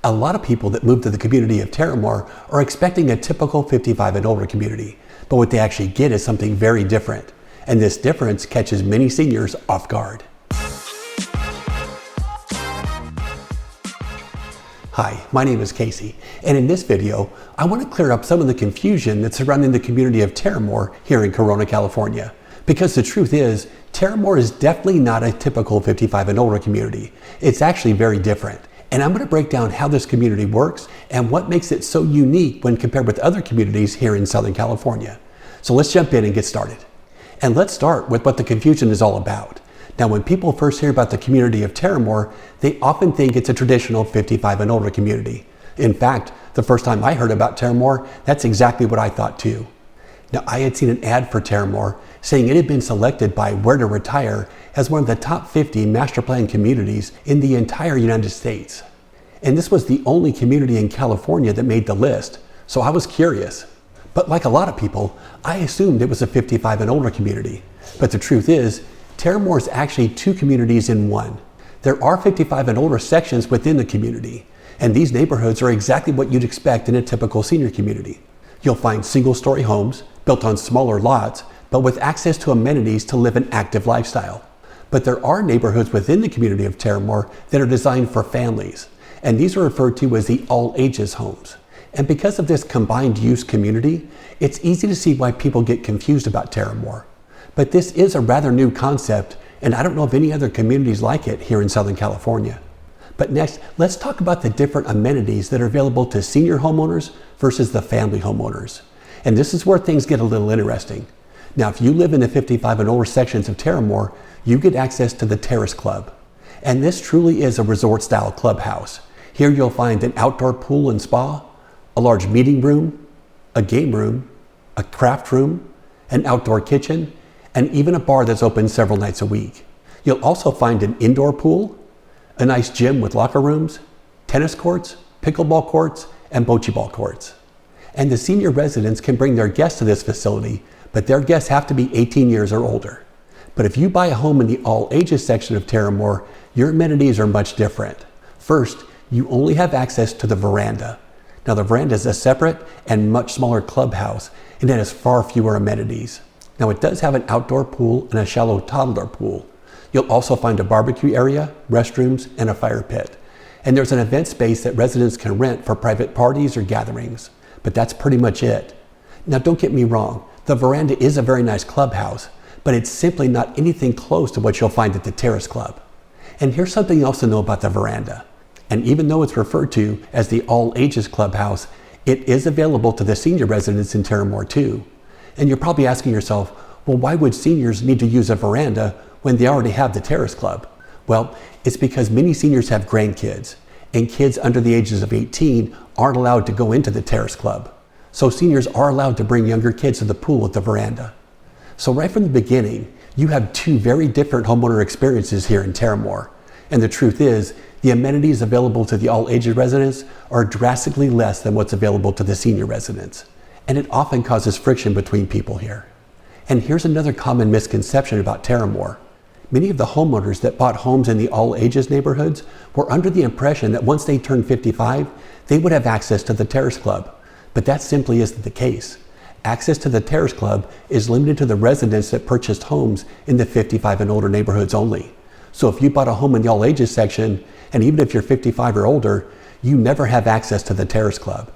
A lot of people that move to the community of Terramor are expecting a typical 55 and older community, but what they actually get is something very different. And this difference catches many seniors off guard. Hi, my name is Casey, and in this video, I want to clear up some of the confusion that's surrounding the community of Terramor here in Corona, California. Because the truth is, Terramor is definitely not a typical 55 and older community. It's actually very different. And I'm going to break down how this community works and what makes it so unique when compared with other communities here in Southern California. So let's jump in and get started. And let's start with what the confusion is all about. Now, when people first hear about the community of Terramor, they often think it's a traditional 55 and older community. In fact, the first time I heard about Terramor, that's exactly what I thought too. Now, I had seen an ad for Terramor saying it had been selected by Where to Retire as one of the top 50 master plan communities in the entire United States. And this was the only community in California that made the list, so I was curious. But like a lot of people, I assumed it was a 55 and older community. But the truth is, Terramor is actually two communities in one. There are 55 and older sections within the community, and these neighborhoods are exactly what you'd expect in a typical senior community. You'll find single-story homes built on smaller lots, but with access to amenities to live an active lifestyle. But there are neighborhoods within the community of Terramor that are designed for families, and these are referred to as the all-ages homes. And because of this combined use community, it's easy to see why people get confused about Terramor. But this is a rather new concept, and I don't know of any other communities like it here in Southern California. But next, let's talk about the different amenities that are available to senior homeowners versus the family homeowners. And this is where things get a little interesting. Now, if you live in the 55 and older sections of Terramor, you get access to the Terrace Club. And this truly is a resort-style clubhouse. Here you'll find an outdoor pool and spa, a large meeting room, a game room, a craft room, an outdoor kitchen, and even a bar that's open several nights a week. You'll also find an indoor pool, a nice gym with locker rooms, tennis courts, pickleball courts, and bocce ball courts. And the senior residents can bring their guests to this facility, but their guests have to be 18 years or older. But if you buy a home in the all-ages section of Terramor, your amenities are much different. First, you only have access to the veranda. Now, the veranda is a separate and much smaller clubhouse, and it has far fewer amenities. Now, it does have an outdoor pool and a shallow toddler pool. You'll also find a barbecue area, restrooms, and a fire pit. And there's an event space that residents can rent for private parties or gatherings. But that's pretty much it. Now, don't get me wrong. The veranda is a very nice clubhouse, but it's simply not anything close to what you'll find at the Terrace Club. And here's something else to know about the veranda. And even though it's referred to as the all-ages clubhouse, it is available to the senior residents in Terramor too. And you're probably asking yourself, well, why would seniors need to use a veranda when they already have the Terrace Club? Well, it's because many seniors have grandkids, and kids under the ages of 18 aren't allowed to go into the Terrace Club. So seniors are allowed to bring younger kids to the pool at the veranda. So right from the beginning, you have two very different homeowner experiences here in Terramor. And the truth is, the amenities available to the all-ages residents are drastically less than what's available to the senior residents. And it often causes friction between people here. And here's another common misconception about Terramor. Many of the homeowners that bought homes in the all-ages neighborhoods were under the impression that once they turned 55, they would have access to the Terrace Club. But that simply isn't the case. Access to the Terrace Club is limited to the residents that purchased homes in the 55 and older neighborhoods only. So if you bought a home in the all-ages section, and even if you're 55 or older, you never have access to the Terrace Club.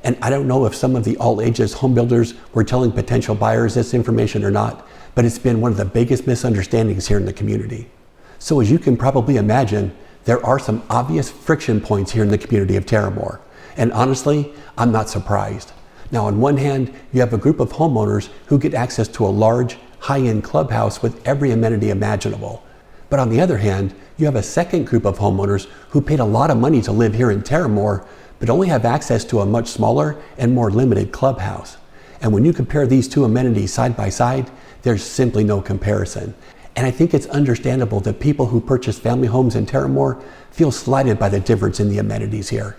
And I don't know if some of the all-ages home builders were telling potential buyers this information or not, but it's been one of the biggest misunderstandings here in the community. So as you can probably imagine, there are some obvious friction points here in the community of Terramor. And honestly, I'm not surprised. Now, on one hand, you have a group of homeowners who get access to a large, high-end clubhouse with every amenity imaginable. But on the other hand, you have a second group of homeowners who paid a lot of money to live here in Terramor, but only have access to a much smaller and more limited clubhouse. And when you compare these two amenities side by side, there's simply no comparison. And I think it's understandable that people who purchase family homes in Terramor feel slighted by the difference in the amenities here.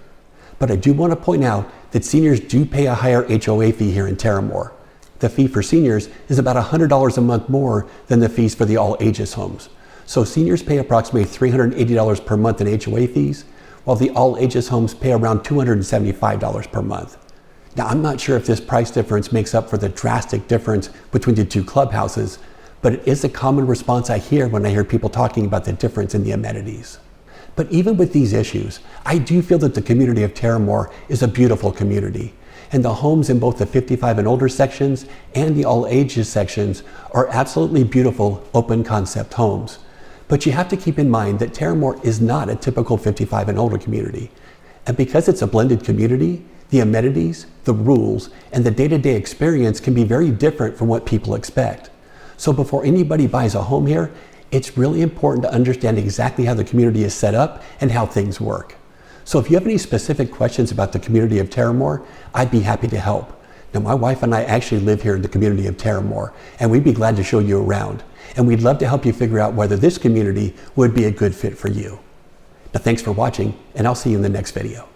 But I do want to point out that seniors do pay a higher HOA fee here in Terramor. The fee for seniors is about $100 a month more than the fees for the all-ages homes. So seniors pay approximately $380 per month in HOA fees, while the all ages homes pay around $275 per month. Now, I'm not sure if this price difference makes up for the drastic difference between the two clubhouses, but it is a common response I hear when I hear people talking about the difference in the amenities. But even with these issues, I do feel that the community of Terramor is a beautiful community, and the homes in both the 55 and older sections and the all ages sections are absolutely beautiful open concept homes. But you have to keep in mind that Terramor is not a typical 55 and older community. And because it's a blended community, the amenities, the rules, and the day-to-day experience can be very different from what people expect. So before anybody buys a home here, it's really important to understand exactly how the community is set up and how things work. So if you have any specific questions about the community of Terramor, I'd be happy to help. Now, my wife and I actually live here in the community of Terramor, and we'd be glad to show you around. And we'd love to help you figure out whether this community would be a good fit for you. Now, thanks for watching, and I'll see you in the next video.